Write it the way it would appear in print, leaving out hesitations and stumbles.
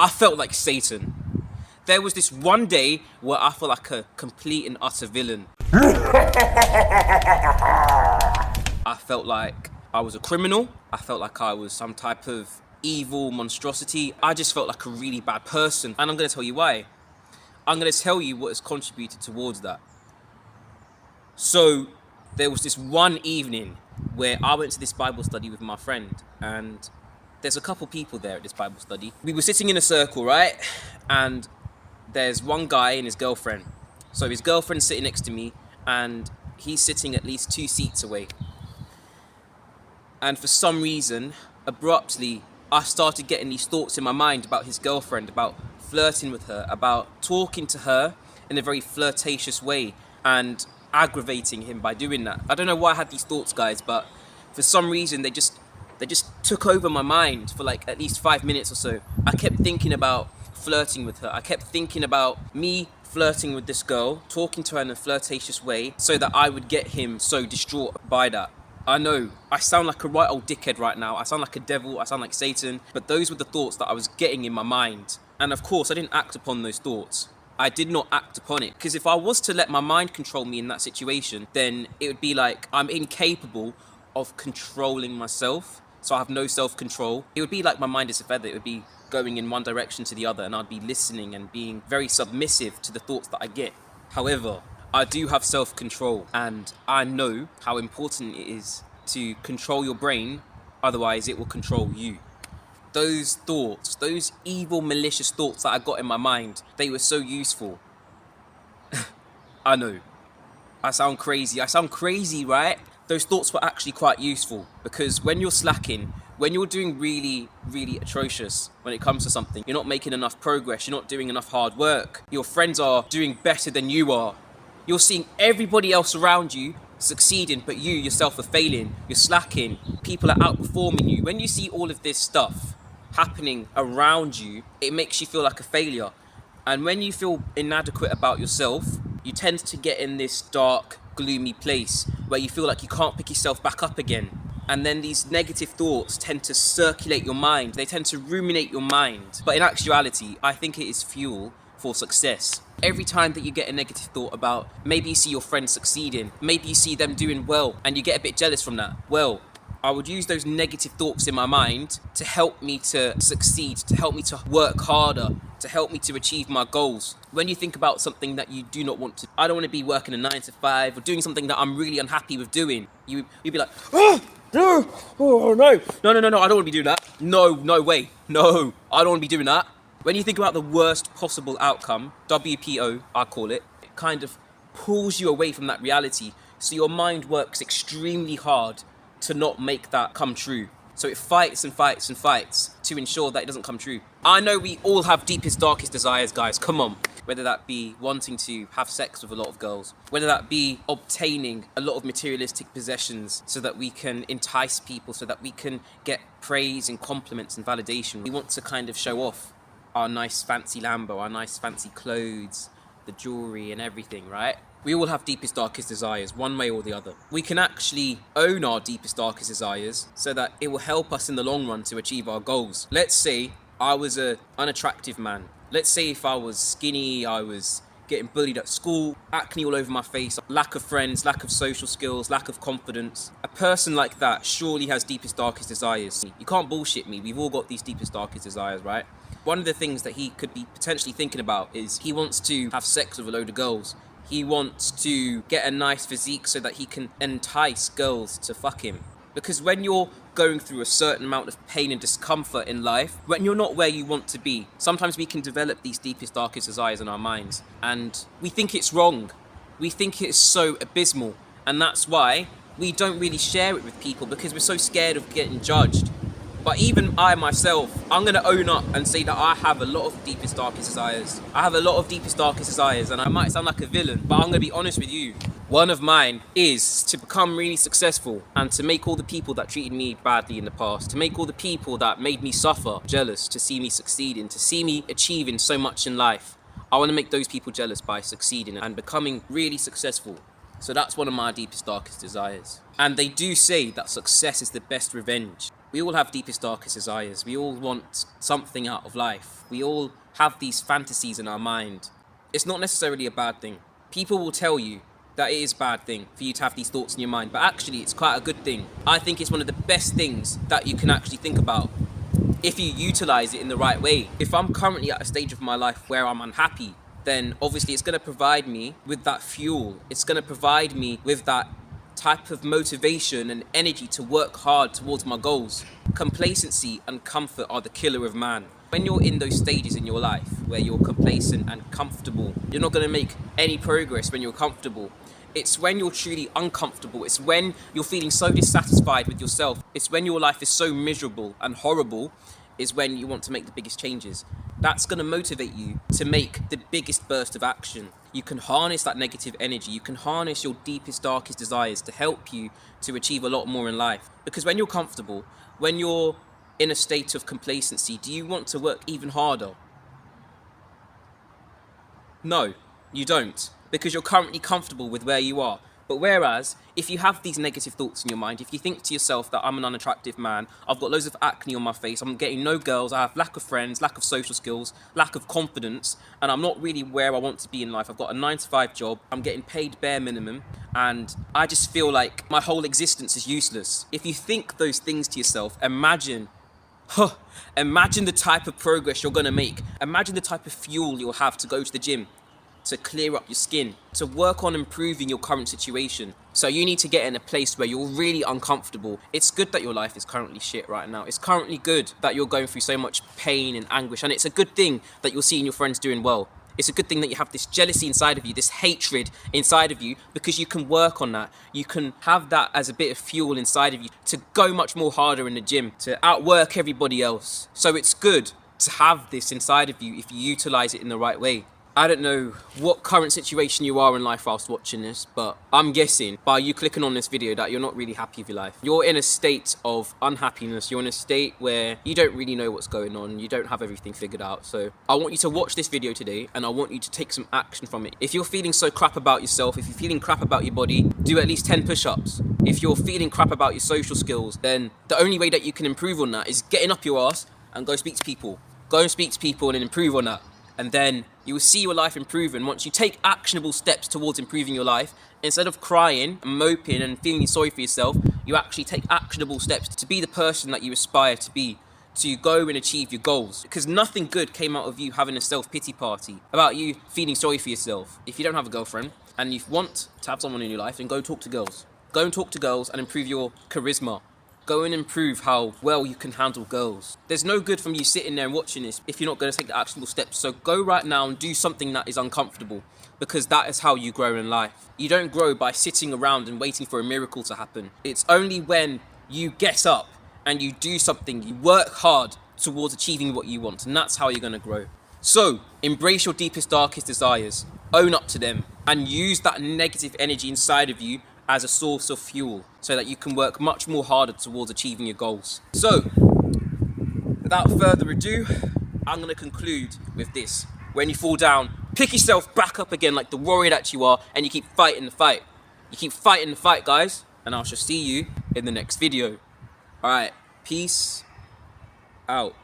I felt like Satan. There was this one day where I felt like a complete and utter villain. I felt like I was a criminal. I felt like I was some type of evil monstrosity. I just felt like a really bad person. And I'm going to tell you why. I'm going to tell you what has contributed towards that. So there was this one evening where I went to this Bible study with my friend, and there's a couple people there at this Bible study. We were sitting in a circle, right? And there's one guy and his girlfriend. So his girlfriend's sitting next to me, and he's sitting at least 2 seats away. And for some reason, abruptly, I started getting these thoughts in my mind about his girlfriend, about flirting with her, about talking to her in a very flirtatious way and aggravating him by doing that. I don't know why I had these thoughts, guys, but for some reason they just took over my mind for like at least 5 minutes or so. I kept thinking about flirting with her. I kept thinking about me flirting with this girl, talking to her in a flirtatious way so that I would get him so distraught by that. I know, I sound like a right old dickhead right now. I sound like a devil, I sound like Satan, but those were the thoughts that I was getting in my mind. And of course, I didn't act upon those thoughts. I did not act upon it, because if I was to let my mind control me in that situation, then it would be like I'm incapable of controlling myself, so I have no self-control. It would be like my mind is a feather. It would be going in one direction to the other, and I'd be listening and being very submissive to the thoughts that I get. However, I do have self-control, and I know how important it is to control your brain, otherwise it will control you. Those thoughts, those evil, malicious thoughts that I got in my mind, they were so useful. I know. I sound crazy, right? Those thoughts were actually quite useful, because when you're slacking, when you're doing really, really atrocious when it comes to something, you're not making enough progress, you're not doing enough hard work, your friends are doing better than you are, you're seeing everybody else around you succeeding, but you yourself are failing, you're slacking, people are outperforming you. When you see all of this stuff happening around you, it makes you feel like a failure. And when you feel inadequate about yourself, you tend to get in this dark, gloomy place where you feel like you can't pick yourself back up again. And then these negative thoughts tend to circulate your mind. They tend to ruminate your mind. But in actuality, I think it is fuel for success. Every time that you get a negative thought about, maybe you see your friends succeeding, maybe you see them doing well, and you get a bit jealous from that. Well, I would use those negative thoughts in my mind to help me to succeed, to help me to work harder, to help me to achieve my goals. When you think about something that you do not want to, I don't want to be working a 9 to 5 or doing something that I'm really unhappy with doing. You'd be like, oh, no, oh, no, I don't want to be doing that. No way, no, I don't want to be doing that. When you think about the worst possible outcome, WPO, I call it, it kind of pulls you away from that reality. So your mind works extremely hard to not make that come true. So it fights and fights and fights to ensure that it doesn't come true. I know we all have deepest, darkest desires, guys, come on. Whether that be wanting to have sex with a lot of girls, whether that be obtaining a lot of materialistic possessions so that we can entice people, so that we can get praise and compliments and validation. We want to kind of show off our nice fancy Lambo, our nice fancy clothes, the jewelry and everything, right? We all have deepest, darkest desires, one way or the other. We can actually own our deepest, darkest desires so that it will help us in the long run to achieve our goals. Let's say I was an unattractive man. Let's say if I was skinny, I was getting bullied at school, acne all over my face, lack of friends, lack of social skills, lack of confidence. A person like that surely has deepest, darkest desires. You can't bullshit me. We've all got these deepest, darkest desires, right? One of the things that he could be potentially thinking about is he wants to have sex with a load of girls. He wants to get a nice physique so that he can entice girls to fuck him. Because when you're going through a certain amount of pain and discomfort in life, when you're not where you want to be, sometimes we can develop these deepest, darkest desires in our minds. And we think it's wrong. We think it's so abysmal. And that's why we don't really share it with people, because we're so scared of getting judged. But even I myself, I'm going to own up and say that I have a lot of deepest, darkest desires. I have a lot of deepest, darkest desires, and I might sound like a villain, but I'm going to be honest with you. One of mine is to become really successful and to make all the people that treated me badly in the past, to make all the people that made me suffer jealous, to see me succeeding, to see me achieving so much in life. I want to make those people jealous by succeeding and becoming really successful. So that's one of my deepest, darkest desires. And they do say that success is the best revenge. We all have deepest, darkest desires. We all want something out of life. We all have these fantasies in our mind. It's not necessarily a bad thing. People will tell you that it is a bad thing for you to have these thoughts in your mind, but actually it's quite a good thing. I think it's one of the best things that you can actually think about if you utilize it in the right way. If I'm currently at a stage of my life where I'm unhappy, then obviously it's going to provide me with that fuel. It's going to provide me with that type of motivation and energy to work hard towards my goals. Complacency and comfort are the killer of man. When you're in those stages in your life where you're complacent and comfortable, you're not going to make any progress when you're comfortable. It's when you're truly uncomfortable. It's when you're feeling so dissatisfied with yourself. It's when your life is so miserable and horrible is when you want to make the biggest changes. That's going to motivate you to make the biggest burst of action. You can harness that negative energy. You can harness your deepest, darkest desires to help you to achieve a lot more in life. Because when you're comfortable, when you're in a state of complacency, do you want to work even harder? No, you don't. Because you're currently comfortable with where you are. But whereas, if you have these negative thoughts in your mind, if you think to yourself that I'm an unattractive man, I've got loads of acne on my face, I'm getting no girls, I have lack of friends, lack of social skills, lack of confidence, and I'm not really where I want to be in life. I've got a 9-to-5 job, I'm getting paid bare minimum, and I just feel like my whole existence is useless. If you think those things to yourself, imagine the type of progress you're going to make. Imagine the type of fuel you'll have to go to the gym, to clear up your skin, to work on improving your current situation. So you need to get in a place where you're really uncomfortable. It's good that your life is currently shit right now. It's currently good that you're going through so much pain and anguish. And it's a good thing that you're seeing your friends doing well. It's a good thing that you have this jealousy inside of you, this hatred inside of you, because you can work on that. You can have that as a bit of fuel inside of you to go much more harder in the gym, to outwork everybody else. So it's good to have this inside of you if you utilize it in the right way. I don't know what current situation you are in life whilst watching this, but I'm guessing by you clicking on this video that you're not really happy with your life. You're in a state of unhappiness. You're in a state where you don't really know what's going on. You don't have everything figured out. So I want you to watch this video today and I want you to take some action from it. If you're feeling so crap about yourself, if you're feeling crap about your body, do at least 10 push-ups. If you're feeling crap about your social skills, then the only way that you can improve on that is getting up your ass and go speak to people. Go and speak to people and improve on that. And then you will see your life improving. Once you take actionable steps towards improving your life, instead of crying and moping and feeling sorry for yourself, you actually take actionable steps to be the person that you aspire to be, to go and achieve your goals. Because nothing good came out of you having a self-pity party, about you feeling sorry for yourself. If you don't have a girlfriend and you want to have someone in your life, then go talk to girls. Go and talk to girls and improve your charisma. Go and improve how well you can handle girls. There's no good from you sitting there and watching this if you're not going to take the actionable steps. So go right now and do something that is uncomfortable, because that is how you grow in life. You don't grow by sitting around and waiting for a miracle to happen. It's only when you get up and you do something, you work hard towards achieving what you want, and that's how you're going to grow. So embrace your deepest, darkest desires, own up to them, and use that negative energy inside of you as a source of fuel so that you can work much more harder towards achieving your goals. So, without further ado, I'm going to conclude with this. When you fall down, pick yourself back up again like the warrior that you are, and you keep fighting the fight. You keep fighting the fight, guys, and I shall see you in the next video. Alright, peace out.